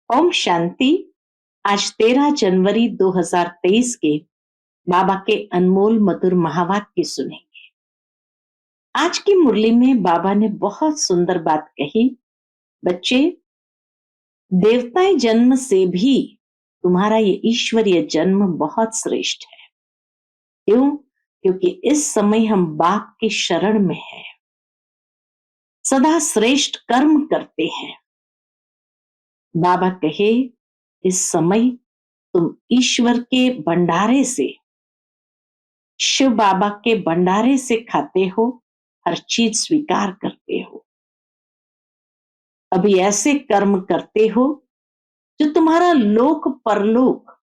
ओम शांति। आज 13 जनवरी 2023 के बाबा के अनमोल मधुर महावाक्य सुनेंगे। आज की मुरली में बाबा ने बहुत सुंदर बात कही। बच्चे, देवताएं जन्म से भी तुम्हारा ये ईश्वरीय जन्म बहुत श्रेष्ठ है। क्यों? क्योंकि इस समय हम बाप की शरण में हैं, सदा श्रेष्ठ कर्म करते हैं। बाबा कहे, इस समय तुम ईश्वर के भंडारे से, शिव बाबा के भंडारे से खाते हो, हर चीज स्वीकार करते हो। अभी ऐसे कर्म करते हो जो तुम्हारा लोक परलोक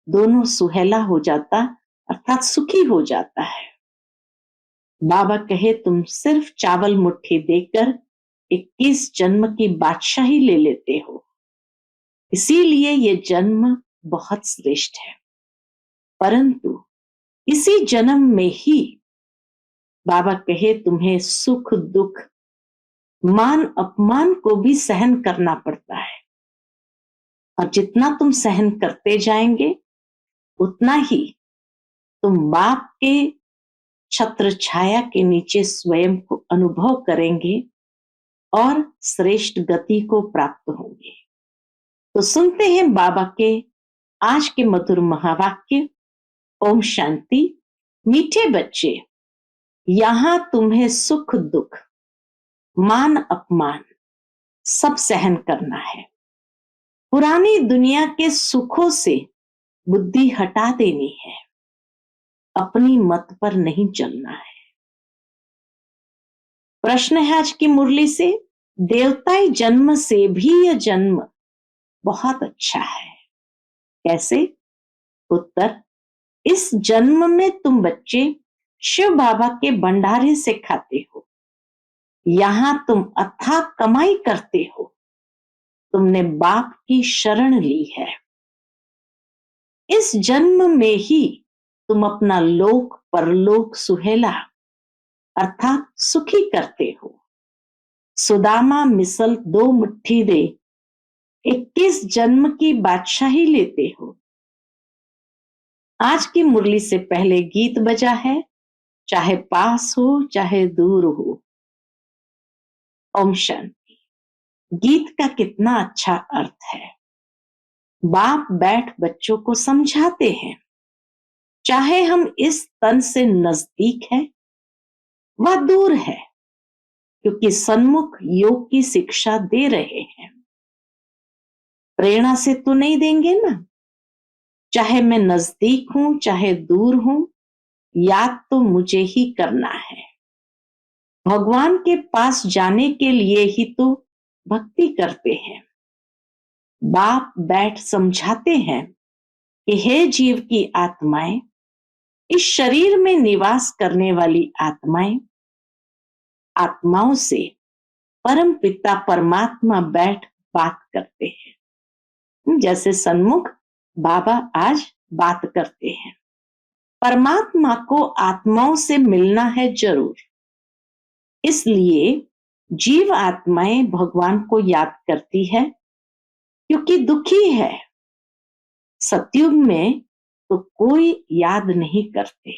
दोनों सुहेला हो जाता, अर्थात सुखी हो जाता है। बाबा कहे, तुम सिर्फ चावल मुट्ठी देकर 21 जन्म की बादशाही ले लेते हो, इसीलिए ये जन्म बहुत श्रेष्ठ है। परंतु इसी जन्म में ही बाबा कहे, तुम्हें सुख दुख मान अपमान को भी सहन करना पड़ता है। और जितना तुम सहन करते जाएंगे उतना ही तुम बाप के छत्र छाया के नीचे स्वयं को अनुभव करेंगे और श्रेष्ठ गति को प्राप्त होंगे। तो सुनते हैं बाबा के आज के मधुर महावाक्य। ओम शांति। मीठे बच्चे, यहां तुम्हें सुख दुख मान अपमान सब सहन करना है। पुरानी दुनिया के सुखों से बुद्धि हटा देनी है, अपनी मत पर नहीं चलना है। प्रश्न है आज की मुरली से, देवताई जन्म से भी यह जन्म बहुत अच्छा है, कैसे? उत्तर, इस जन्म में तुम बच्चे शिव बाबा के भंडारे से खाते हो। यहां तुम अथाक कमाई करते हो, तुमने बाप की शरण ली है। इस जन्म में ही तुम अपना लोक परलोक सुहेला अर्थात सुखी करते हो। सुदामा मिसल 2 मुट्ठी दे 21 जन्म की बादशाही लेते हो। आज की मुरली से पहले गीत बजा है, चाहे पास हो चाहे दूर हो। ओम शांति। गीत का कितना अच्छा अर्थ है। बाप बैठ बच्चों को समझाते हैं, चाहे हम इस तन से नजदीक है व दूर है, क्योंकि सन्मुख योग की शिक्षा दे रहे हैं। प्रेरणा से तो नहीं देंगे ना, चाहे मैं नजदीक हूं चाहे दूर हूं, याद तो मुझे ही करना है। भगवान के पास जाने के लिए ही तो भक्ति करते हैं। बाप बैठ समझाते हैं कि हे जीव की आत्माएं, इस शरीर में निवास करने वाली आत्माएं, आत्माओं से परम पिता परमात्मा बैठ बात करते हैं। जैसे सन्मुख बाबा आज बात करते हैं। परमात्मा को आत्माओं से मिलना है जरूर, इसलिए जीव आत्माएं भगवान को याद करती है, क्योंकि दुखी है। सतयुग में तो कोई याद नहीं करते,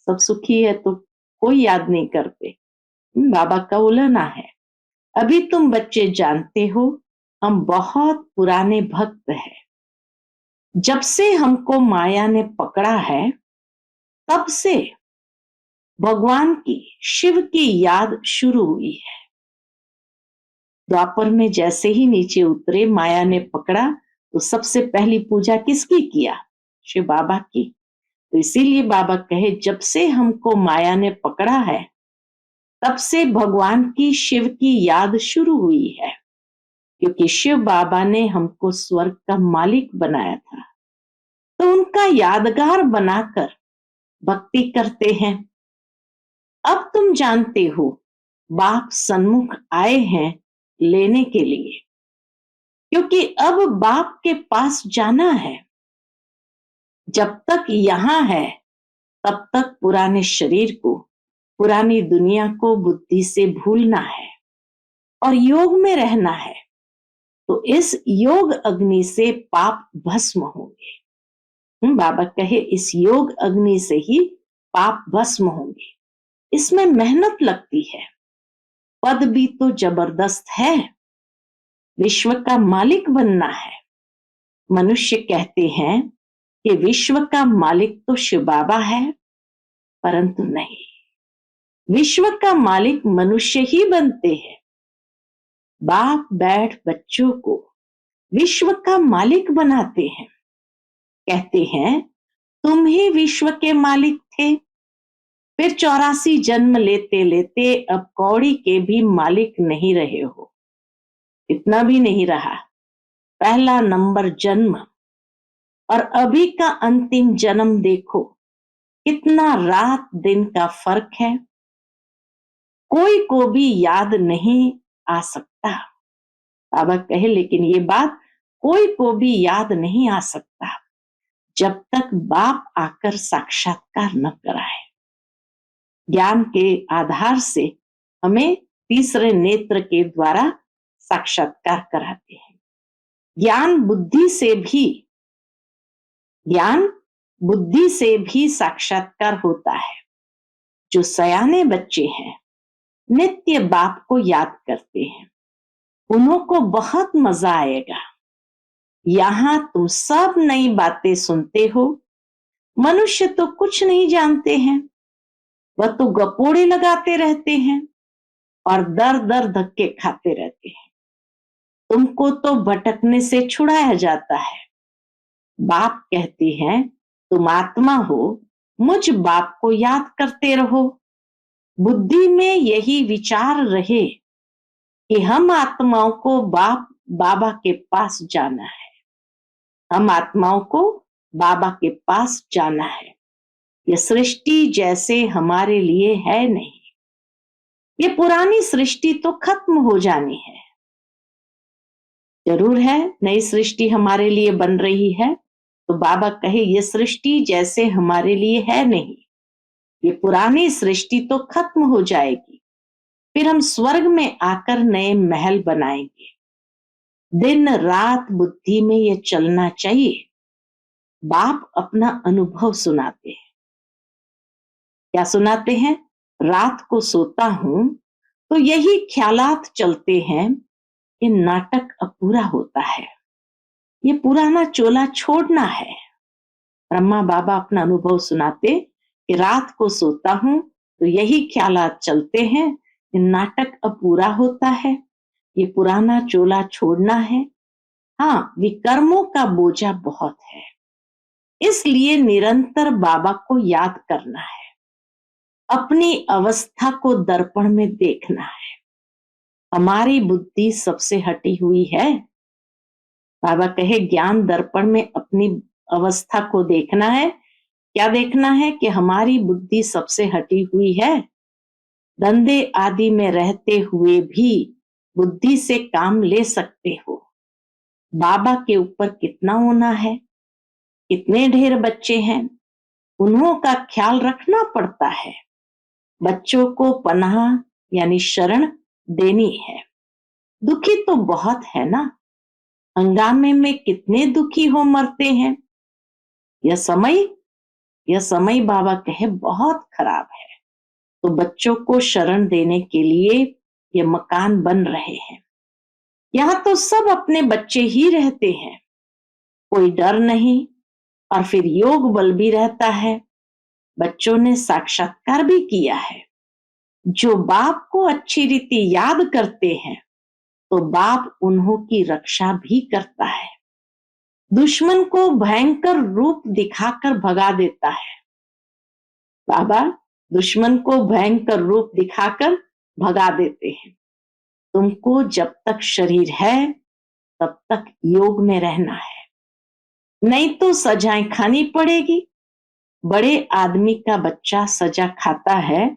सब सुखी है तो कोई याद नहीं करते। बाबा का उलाहना है। अभी तुम बच्चे जानते हो, हम बहुत पुराने भक्त हैं। जब से हमको माया ने पकड़ा है, तब से भगवान की शिव की याद शुरू हुई है। द्वापर में जैसे ही नीचे उतरे, माया ने पकड़ा तो सबसे पहली पूजा किसकी किया? शिव बाबा की। तो इसीलिए बाबा कहे, जब से हमको माया ने पकड़ा है, तब से भगवान की शिव की याद शुरू हुई है, क्योंकि शिव बाबा ने हमको स्वर्ग का मालिक बनाया था। तो उनका यादगार बनाकर भक्ति करते हैं। अब तुम जानते हो, बाप सन्मुख आए हैं लेने के लिए, क्योंकि अब बाप के पास जाना है। जब तक यहां है तब तक पुराने शरीर को, पुरानी दुनिया को बुद्धि से भूलना है और योग में रहना है। तो इस योग अग्नि से पाप भस्म होंगे। बाबा कहे इस योग अग्नि से ही पाप भस्म होंगे। इसमें मेहनत लगती है, पद भी तो जबरदस्त है, विश्व का मालिक बनना है। मनुष्य कहते हैं कि विश्व का मालिक तो शिव बाबा है, परंतु नहीं, विश्व का मालिक मनुष्य ही बनते हैं। बाप बैठ बच्चों को विश्व का मालिक बनाते हैं, कहते हैं तुम ही विश्व के मालिक थे। फिर 84 जन्म लेते लेते अब कौड़ी के भी मालिक नहीं रहे हो, इतना भी नहीं रहा। पहला नंबर जन्म और अभी का अंतिम जन्म देखो, कितना रात दिन का फर्क है। कोई को भी याद नहीं आ सकता। बाबा कहे लेकिन ये बात कोई को भी याद नहीं आ सकता जब तक बाप आकर साक्षात्कार न कराए। ज्ञान के आधार से हमें तीसरे नेत्र के द्वारा साक्षात्कार कराते हैं। ज्ञान बुद्धि से भी साक्षात्कार होता है। जो सयाने बच्चे हैं नित्य बाप को याद करते हैं, उन्हों को बहुत मजा आएगा। यहाँ तुम सब नई बातें सुनते हो। मनुष्य तो कुछ नहीं जानते हैं, वह तो गपोड़े लगाते रहते हैं और दर दर धक्के खाते रहते हैं। तुमको तो भटकने से छुड़ाया जाता है। बाप कहते हैं तुम आत्मा हो, मुझ बाप को याद करते रहो। बुद्धि में यही विचार रहे कि हम आत्माओं को बाबा के पास जाना है, हम आत्माओं को बाबा के पास जाना है। यह सृष्टि जैसे हमारे लिए है नहीं, ये पुरानी सृष्टि तो खत्म हो जानी है। जरूर है नई सृष्टि हमारे लिए बन रही है, तो बाबा कहे ये सृष्टि जैसे हमारे लिए है नहीं, ये पुरानी सृष्टि तो खत्म हो जाएगी। फिर हम स्वर्ग में आकर नए महल बनाएंगे। दिन रात बुद्धि में ये चलना चाहिए। बाप अपना अनुभव सुनाते हैं। क्या सुनाते हैं? रात को सोता हूं तो यही ख्यालात चलते हैं कि नाटक अपूरा होता है, ये पुराना चोला छोड़ना है। ब्रह्मा बाबा अपना अनुभव सुनाते कि रात को सोता हूं तो यही ख्यालात चलते हैं कि नाटक अपूरा होता है, ये पुराना चोला छोड़ना है। हाँ, विकर्मों का बोझा बहुत है, इसलिए निरंतर बाबा को याद करना है, अपनी अवस्था को दर्पण में देखना है। हमारी बुद्धि सबसे हटी हुई है। बाबा कहे ज्ञान दर्पण में अपनी अवस्था को देखना है। क्या देखना है? कि हमारी बुद्धि सबसे हटी हुई है। धंधे आदि में रहते हुए भी बुद्धि से काम ले सकते हो। बाबा के ऊपर कितना होना है, कितने ढेर बच्चे हैं, उन्हों का ख्याल रखना पड़ता है। बच्चों को पनाह यानी शरण देनी है। दुखी तो बहुत है ना, हंगामे में कितने दुखी हो मरते हैं। यह समय बाबा कहे बहुत खराब है। तो बच्चों को शरण देने के लिए ये मकान बन रहे हैं। यहाँ तो सब अपने बच्चे ही रहते हैं, कोई डर नहीं, और फिर योग बल भी रहता है। बच्चों ने साक्षात्कार भी किया है। जो बाप को अच्छी रीति याद करते हैं तो बाप उन्हों की रक्षा भी करता है। दुश्मन को भयंकर रूप दिखाकर भगा देता है। बाबा दुश्मन को भयंकर रूप दिखाकर भगा देते हैं। तुमको जब तक शरीर है तब तक योग में रहना है, नहीं तो सजाएं खानी पड़ेगी। बड़े आदमी का बच्चा सजा खाता है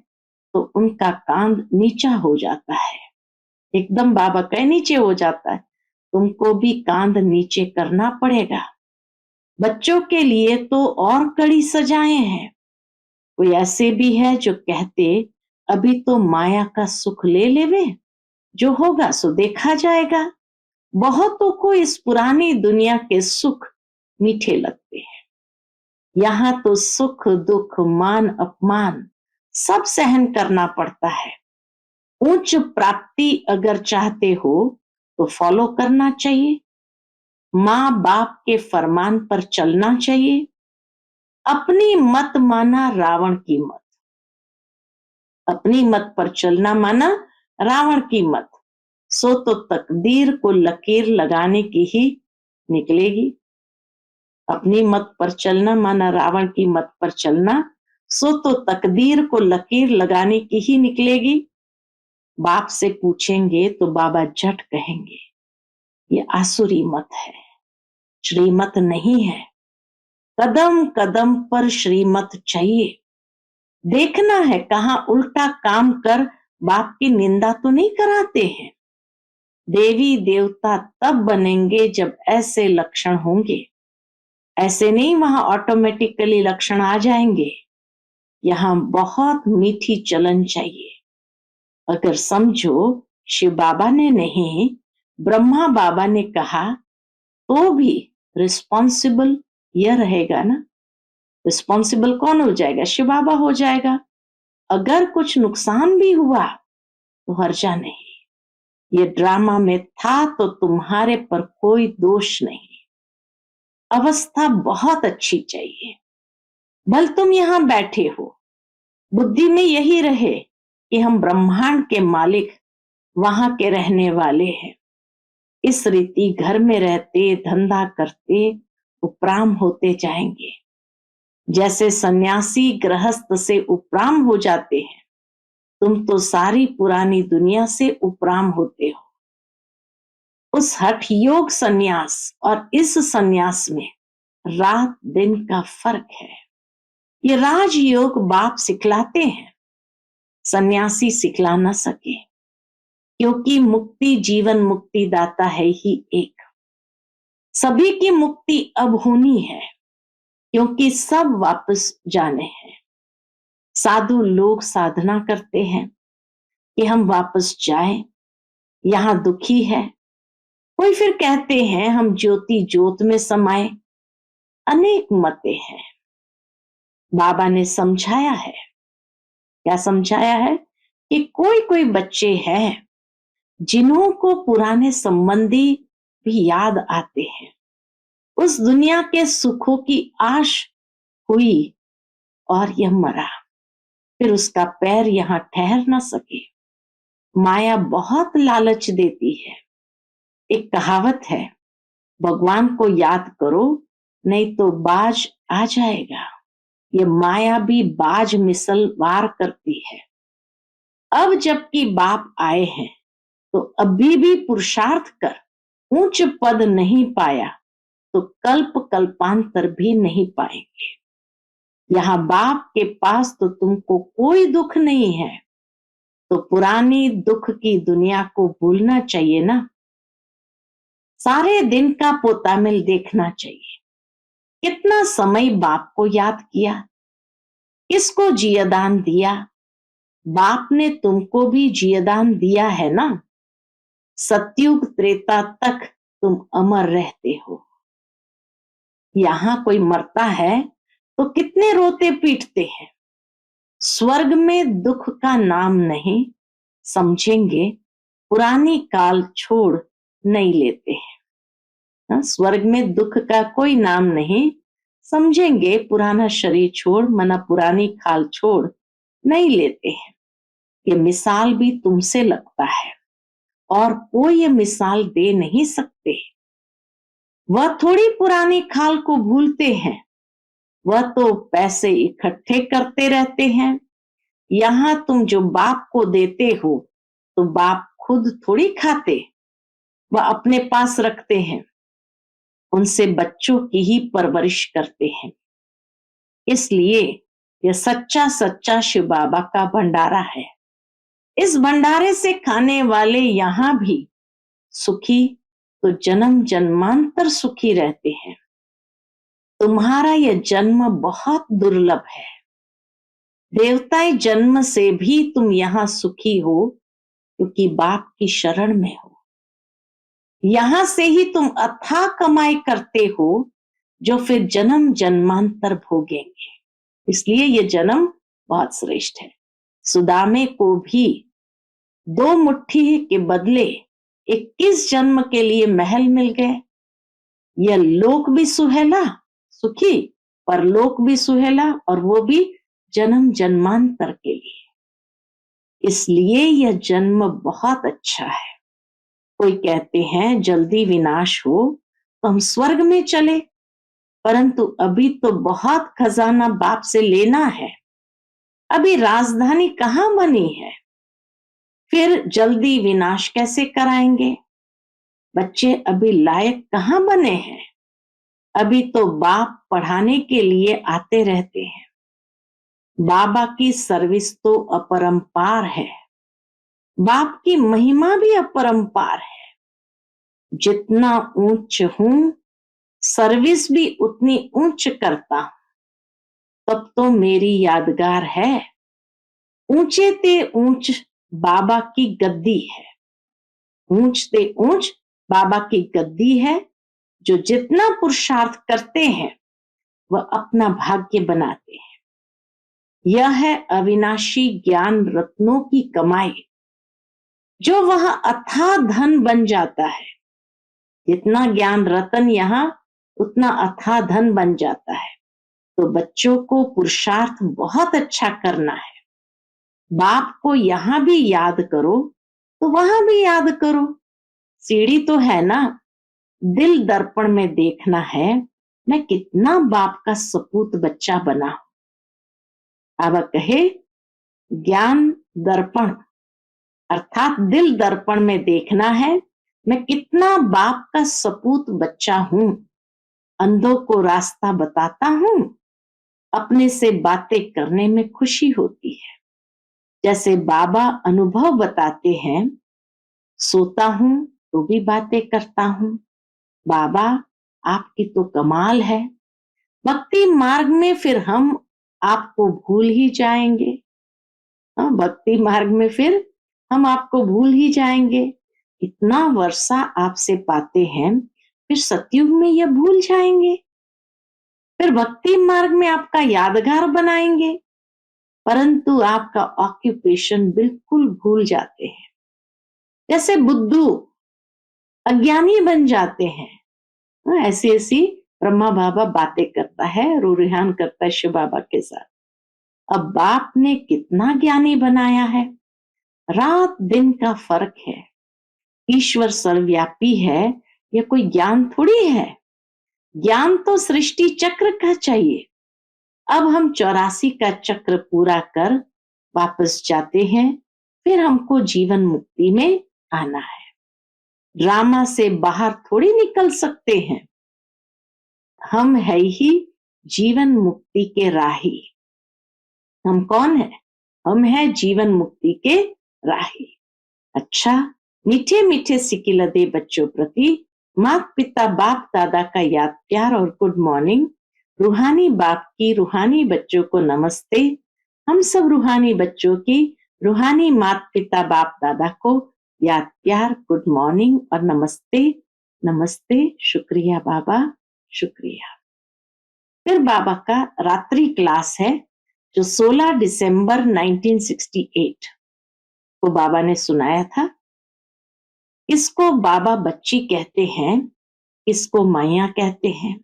तो उनका कांध नीचा हो जाता है, एकदम बाबा कहे नीचे हो जाता है। तुमको भी कांध नीचे करना पड़ेगा। बच्चों के लिए तो और कड़ी सजाएं हैं। कोई ऐसे भी है जो कहते अभी तो माया का सुख ले लेवे, जो होगा सो देखा जाएगा। बहुतों को इस पुरानी दुनिया के सुख मीठे लगते हैं। यहाँ तो सुख दुख मान अपमान सब सहन करना पड़ता है। उच्च प्राप्ति अगर चाहते हो तो फॉलो करना चाहिए, माँ बाप के फरमान पर चलना चाहिए। अपनी मत माना रावण की मत, अपनी मत पर चलना माना रावण की मत, सो तो तकदीर को लकीर लगाने की ही निकलेगी। अपनी मत पर चलना माना रावण की मत पर चलना, सो तो तकदीर को लकीर लगाने की ही निकलेगी। बाप से पूछेंगे तो बाबा झट कहेंगे ये आसुरी मत है, श्रीमत नहीं है। कदम कदम पर श्रीमत चाहिए। देखना है कहाँ उल्टा काम कर बाप की निंदा तो नहीं कराते हैं। देवी देवता तब बनेंगे जब ऐसे लक्षण होंगे, ऐसे नहीं वहां ऑटोमेटिकली लक्षण आ जाएंगे। यहाँ बहुत मीठी चलन चाहिए। अगर समझो शिव बाबा ने नहीं, ब्रह्मा बाबा ने कहा तो भी रिस्पॉन्सिबल यह रहेगा ना। रिस्पॉन्सिबल कौन हो जाएगा? शिव बाबा हो जाएगा। अगर कुछ नुकसान भी हुआ तो हर्जा नहीं, ये ड्रामा में था तो तुम्हारे पर कोई दोष नहीं। अवस्था बहुत अच्छी चाहिए। भल तुम यहां बैठे हो, बुद्धि में यही रहे कि हम ब्रह्मांड के मालिक वहां के रहने वाले हैं। इस रीति घर में रहते धंधा करते उपराम होते जाएंगे। जैसे सन्यासी गृहस्थ से उपराम हो जाते हैं, तुम तो सारी पुरानी दुनिया से उपराम होते हो। उस हठ योग सन्यास और इस सन्यास में रात दिन का फर्क है। ये राजयोग बाप सिखलाते हैं, सन्यासी सिखला ना सके, क्योंकि मुक्ति जीवन मुक्ति दाता है ही एक। सभी की मुक्ति अब होनी है, क्योंकि सब वापस जाने हैं। साधु लोग साधना करते हैं कि हम वापस जाएं, यहां दुखी है। कोई फिर कहते हैं हम ज्योति ज्योत में समाये। अनेक मतें हैं। बाबा ने समझाया है, क्या समझाया है कि कोई कोई बच्चे हैं जिन्हों को पुराने संबंधी भी याद आते हैं। उस दुनिया के सुखों की आश हुई और यह मरा, फिर उसका पैर यहां ठहर ना सके। माया बहुत लालच देती है। एक कहावत है, भगवान को याद करो नहीं तो बाज आ जाएगा। ये माया भी बाज मिसल वार करती है। अब जबकि बाप आए हैं तो अभी भी पुरुषार्थ कर ऊंच पद नहीं पाया तो कल्प कल्पांतर भी नहीं पाएंगे। यहाँ बाप के पास तो तुमको कोई दुख नहीं है, तो पुरानी दुख की दुनिया को भूलना चाहिए ना। सारे दिन का पोतामिल देखना चाहिए। कितना समय बाप को याद किया, किसको जियादान दिया। बाप ने तुमको भी जियादान दिया है ना। सतयुग त्रेता तक तुम अमर रहते हो। यहां कोई मरता है तो कितने रोते पीटते हैं। स्वर्ग में दुख का नाम नहीं, समझेंगे पुरानी काल छोड़ नहीं लेते हैं। स्वर्ग में दुख का कोई नाम नहीं, समझेंगे पुराना शरीर छोड़ मना पुरानी खाल छोड़ नहीं लेते हैं। ये मिसाल भी तुमसे लगता है और कोई ये मिसाल दे नहीं सकते। वह थोड़ी पुरानी खाल को भूलते हैं, वह तो पैसे इकट्ठे करते रहते हैं। यहां तुम जो बाप को देते हो तो बाप खुद थोड़ी खाते, वह अपने पास रखते हैं। उनसे बच्चों की ही परवरिश करते हैं। इसलिए यह सच्चा सच्चा शिव बाबा का भंडारा है। इस भंडारे से खाने वाले यहां भी सुखी तो जन्म जन्मांतर सुखी रहते हैं। तुम्हारा यह जन्म बहुत दुर्लभ है। देवताई जन्म से भी तुम यहां सुखी हो, क्योंकि बाप की शरण में हो। यहां से ही तुम अथाह कमाई करते हो, जो फिर जन्म जन्मांतर भोगेंगे। इसलिए ये जन्म बहुत श्रेष्ठ है। सुदामे को भी 2 मुट्ठी के बदले 21 जन्म के लिए महल मिल गए। यह लोक भी सुहेला, सुखी, परलोक भी सुहेला, और वो भी जन्म जन्मांतर के लिए। इसलिए यह जन्म बहुत अच्छा है। कोई कहते हैं जल्दी विनाश हो तो हम स्वर्ग में चले, परंतु अभी तो बहुत खजाना बाप से लेना है। अभी राजधानी कहाँ बनी है, फिर जल्दी विनाश कैसे कराएंगे? बच्चे अभी लायक कहाँ बने हैं? अभी तो बाप पढ़ाने के लिए आते रहते हैं। बाबा की सर्विस तो अपरंपार है, बाप की महिमा भी अपरंपार है। जितना ऊंच हूं, सर्विस भी उतनी ऊंच करता हूं, तब तो मेरी यादगार है। ऊंचे ते ऊंच बाबा की गद्दी है, ऊंच ते ऊंच बाबा की गद्दी है। जो जितना पुरुषार्थ करते हैं वह अपना भाग्य बनाते हैं। यह है अविनाशी ज्ञान रत्नों की कमाई, जो वहां अथाह धन बन जाता है। जितना ज्ञान रतन यहाँ, उतना अथाह धन बन जाता है। तो बच्चों को पुरुषार्थ बहुत अच्छा करना है। बाप को यहाँ भी याद करो तो वहां भी याद करो। सीढ़ी तो है ना, दिल दर्पण में देखना है मैं कितना बाप का सपूत बच्चा बना हूं। अब कहे ज्ञान दर्पण, अर्थात दिल दर्पण में देखना है मैं कितना बाप का सपूत बच्चा हूं। अंधों को रास्ता बताता हूं, अपने से बातें करने में खुशी होती है। जैसे बाबा अनुभव बताते हैं, सोता हूं तो भी बातें करता हूं। बाबा आपकी तो कमाल है। भक्ति मार्ग में फिर हम आपको भूल ही जाएंगे। भक्ति मार्ग में फिर हम आपको भूल ही जाएंगे। इतना वर्षा आपसे पाते हैं, फिर सतयुग में यह भूल जाएंगे। फिर भक्ति मार्ग में आपका यादगार बनाएंगे, परंतु आपका ऑक्यूपेशन बिल्कुल भूल जाते हैं। जैसे बुद्धू अज्ञानी बन जाते हैं, ऐसी ऐसी ब्रह्मा बाबा बातें करता है, रूरिहान करता है शिव बाबा के साथ। अब बाप ने कितना ज्ञानी बनाया है। रात दिन का फर्क है। ईश्वर सर्वव्यापी है, यह कोई ज्ञान थोड़ी है। ज्ञान तो सृष्टि चक्र का चाहिए। अब हम 84 का चक्र पूरा कर वापस जाते हैं, फिर हमको जीवन मुक्ति में आना है। ड्रामा से बाहर थोड़ी निकल सकते हैं। हम है ही जीवन मुक्ति के राही। हम कौन है? हम है जीवन मुक्ति के राही। अच्छा, मीठे मीठे सिकिलदे बच्चों प्रति माता पिता बाप दादा का याद प्यार और गुड मॉर्निंग। रूहानी बाप की रूहानी बच्चों को नमस्ते। हम सब रूहानी बच्चों की रूहानी माता पिता बाप दादा को याद प्यार गुड मॉर्निंग और नमस्ते। नमस्ते, शुक्रिया बाबा, शुक्रिया। फिर बाबा का रात्रि क्लास है, जो 16 दिसंबर 1968 को बाबा ने सुनाया था। इसको बाबा बच्ची कहते हैं, इसको माया कहते हैं।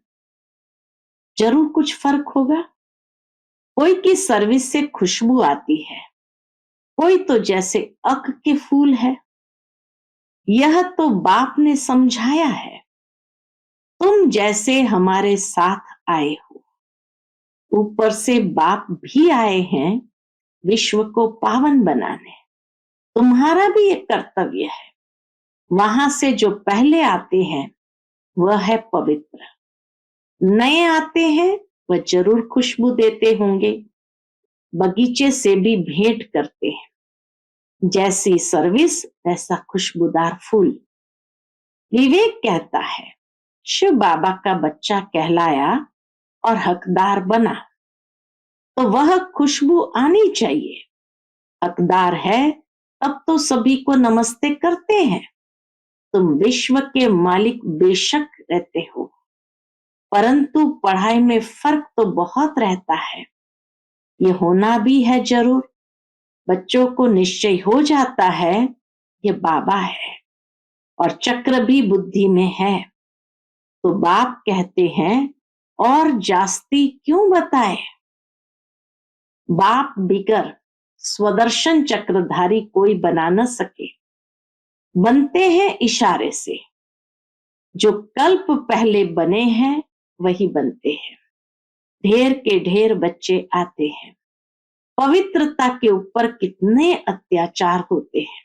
जरूर कुछ फर्क होगा। कोई की सर्विस से खुशबू आती है, कोई तो जैसे अक के फूल है। यह तो बाप ने समझाया है। तुम जैसे हमारे साथ आए हो, ऊपर से बाप भी आए हैं विश्व को पावन बनाने। तुम्हारा भी एक कर्तव्य है। वहां से जो पहले आते हैं वह है पवित्र, नए आते हैं वह जरूर खुशबू देते होंगे। बगीचे से भी भेंट करते हैं, जैसी सर्विस वैसा खुशबूदार फूल। विवेक कहता है, शिव बाबा का बच्चा कहलाया और हकदार बना, तो वह खुशबू आनी चाहिए। हकदार है तब तो सभी को नमस्ते करते हैं। तुम विश्व के मालिक बेशक रहते हो, परंतु पढ़ाई में फर्क तो बहुत रहता है। ये होना भी है जरूर। बच्चों को निश्चय हो जाता है ये बाबा है और चक्र भी बुद्धि में है, तो बाप कहते हैं और जास्ती क्यों बताए। बाप बिगर स्वदर्शन चक्रधारी कोई बना न सके, बनते हैं इशारे से। जो कल्प पहले बने हैं वही बनते हैं। ढेर के ढेर बच्चे आते हैं। पवित्रता के ऊपर कितने अत्याचार होते हैं।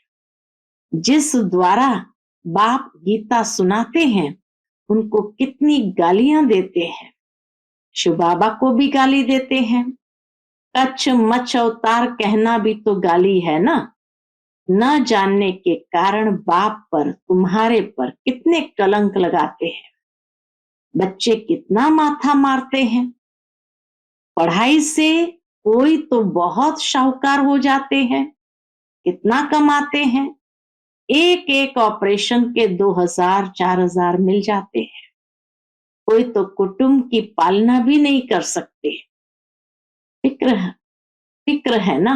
जिस द्वारा बाप गीता सुनाते हैं उनको कितनी गालियां देते हैं। शिव बाबा को भी गाली देते हैं। कच्छ मच्छ अवतार कहना भी तो गाली है ना। न जानने के कारण बाप पर, तुम्हारे पर कितने कलंक लगाते हैं। बच्चे कितना माथा मारते हैं। पढ़ाई से कोई तो बहुत शाहूकार हो जाते हैं, कितना कमाते हैं। एक एक ऑपरेशन के 2000 4000 मिल जाते हैं। कोई तो कुटुंब की पालना भी नहीं कर सकते। फिक्र है ना।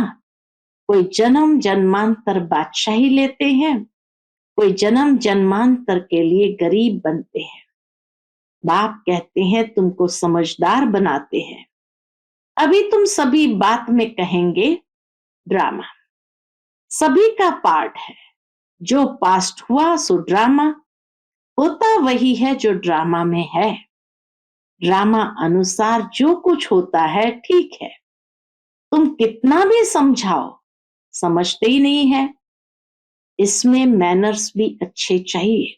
कोई जन्म जन्मांतर बादशाही लेते हैं, कोई जन्म जन्मांतर के लिए गरीब बनते हैं। बाप कहते हैं तुमको समझदार बनाते हैं। अभी तुम सभी बात में कहेंगे ड्रामा, सभी का पार्ट है। जो पास्ट हुआ सो ड्रामा होता वही है जो ड्रामा में है। ड्रामा अनुसार जो कुछ होता है ठीक है। तुम कितना भी समझाओ समझते ही नहीं है। इसमें मैनर्स भी अच्छे चाहिए।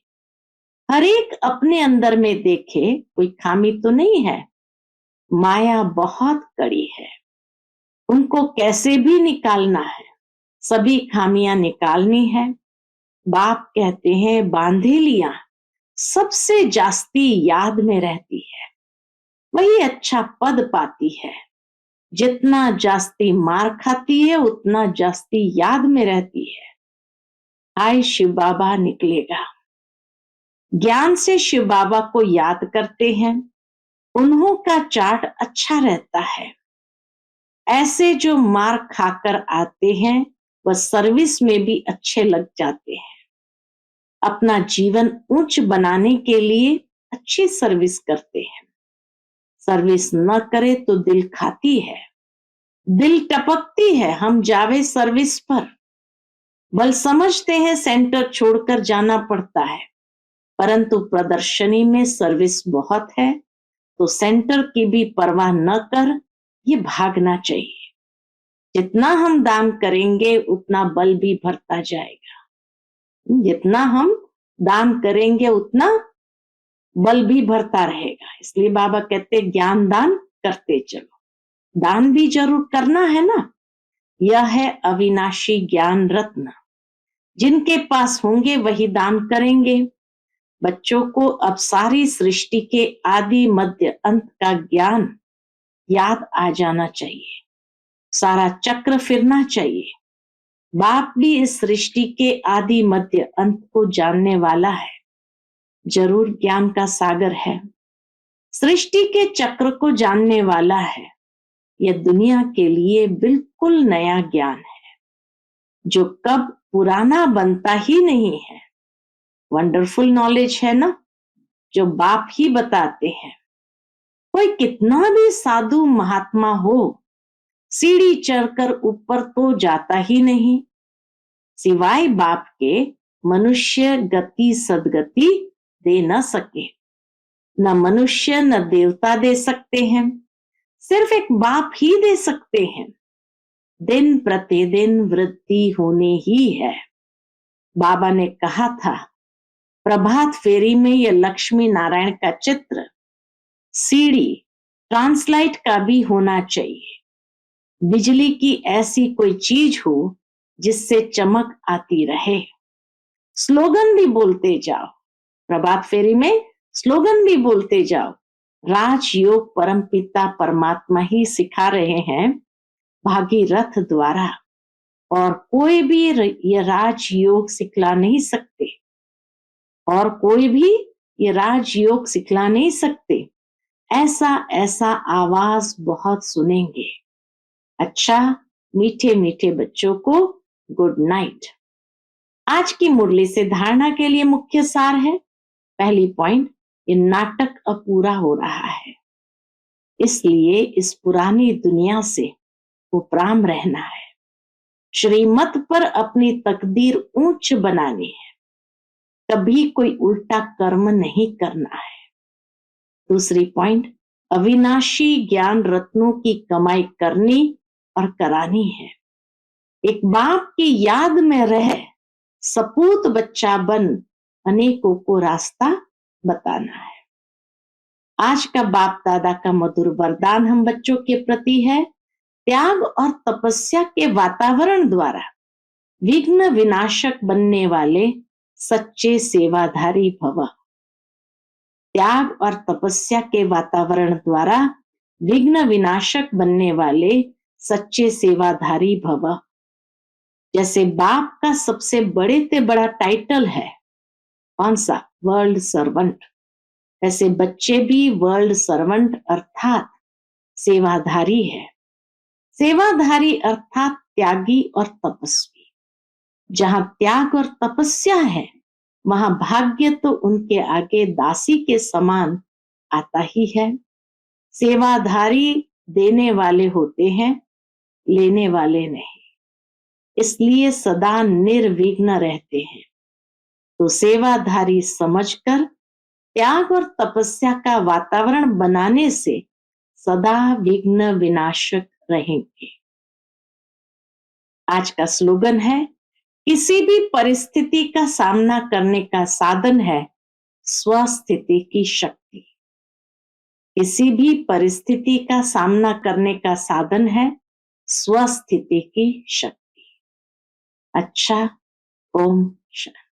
हर एक अपने अंदर में देखे कोई खामी तो नहीं है। माया बहुत कड़ी है, उनको कैसे भी निकालना है। सभी खामियां निकालनी है। बाप कहते हैं बांधेलियां सबसे जास्ती याद में रहती है, वही अच्छा पद पाती है। जितना जास्ती मार खाती है उतना जास्ती याद में रहती है। हाय शिव बाबा निकलेगा। ज्ञान से शिव बाबा को याद करते हैं, उन्हों का चार्ट अच्छा रहता है। ऐसे जो मार खाकर आते हैं वह सर्विस में भी अच्छे लग जाते हैं। अपना जीवन ऊंच बनाने के लिए अच्छी सर्विस करते हैं। सर्विस न करे तो दिल खाती है, दिल टपकती है। हम जावे सर्विस पर, बल समझते हैं सेंटर छोड़कर जाना पड़ता है, परंतु प्रदर्शनी में सर्विस बहुत है, तो सेंटर की भी परवाह न कर ये भागना चाहिए। जितना हम दान करेंगे उतना बल भी भरता जाएगा। जितना हम दान करेंगे उतना बल भी भरता रहेगा। इसलिए बाबा कहते ज्ञान दान करते चलो। दान भी जरूर करना है ना। यह है अविनाशी ज्ञान रत्न। जिनके पास होंगे वही दान करेंगे। बच्चों को अब सारी सृष्टि के आदि मध्य अंत का ज्ञान याद आ जाना चाहिए। सारा चक्र फिरना चाहिए। बाप भी इस सृष्टि के आदि मध्य अंत को जानने वाला है। जरूर ज्ञान का सागर है। सृष्टि के चक्र को जानने वाला है। यह दुनिया के लिए बिल्कुल नया ज्ञान है जो कब पुराना बनता ही नहीं है। वंडरफुल नॉलेज है ना, जो बाप ही बताते हैं। कोई कितना भी साधु महात्मा हो, सीढ़ी चढ़कर ऊपर तो जाता ही नहीं। सिवाय बाप के मनुष्य गति सदगति दे न सके। न मनुष्य न देवता दे सकते हैं, सिर्फ एक बाप ही दे सकते हैं। दिन प्रतिदिन वृद्धि होने ही है। बाबा ने कहा था प्रभात फेरी में यह लक्ष्मी नारायण का चित्र सीढ़ी ट्रांसलाइट का भी होना चाहिए। बिजली की ऐसी कोई चीज हो जिससे चमक आती रहे। स्लोगन भी बोलते जाओ। प्रभात फेरी में स्लोगन भी बोलते जाओ। राजयोग परमपिता परमात्मा ही सिखा रहे हैं भागीरथ द्वारा, और कोई भी ये राजयोग सिखला नहीं सकते। और कोई भी ये राजयोग सिखला नहीं सकते। ऐसा ऐसा आवाज बहुत सुनेंगे। अच्छा, मीठे मीठे बच्चों को गुड नाइट। आज की मुरली से धारणा के लिए मुख्य सार है। पहली पॉइंट, ये नाटक अपूरा हो रहा है, इसलिए इस पुरानी दुनिया से उपराम रहना है। श्रीमत पर अपनी तकदीर ऊंच बनानी है, कभी कोई उल्टा कर्म नहीं करना है। दूसरी पॉइंट, अविनाशी ज्ञान रत्नों की कमाई करनी और करानी है। एक बाप की याद में रह सपूत बच्चा बन अनेकों को रास्ता बताना है। आज का बाप दादा का मधुर वरदान हम बच्चों के प्रति है, त्याग और तपस्या के वातावरण द्वारा विघ्न विनाशक बनने वाले सच्चे सेवाधारी भव। त्याग और तपस्या के वातावरण द्वारा विघ्न विनाशक बनने वाले सच्चे सेवाधारी भव। जैसे बाप का सबसे बड़े से बड़ा टाइटल है कौन सा? World servant. ऐसे बच्चे भी वर्ल्ड सर्वेंट अर्थात सेवाधारी है। सेवाधारी अर्थात त्यागी और तपस्वी। जहां त्याग और तपस्या है, वहां भाग्य तो उनके आगे दासी के समान आता ही है। सेवाधारी देने वाले होते हैं, लेने वाले नहीं, इसलिए सदा निर्विघ्न रहते हैं। तो सेवाधारी समझकर त्याग और तपस्या का वातावरण बनाने से सदा विघ्न विनाशक रहेंगे। आज का स्लोगन है, किसी भी परिस्थिति का सामना करने का साधन है स्वस्थिति की शक्ति। किसी भी परिस्थिति का सामना करने का साधन है स्वस्थिति की शक्ति। अच्छा, ओम शांति।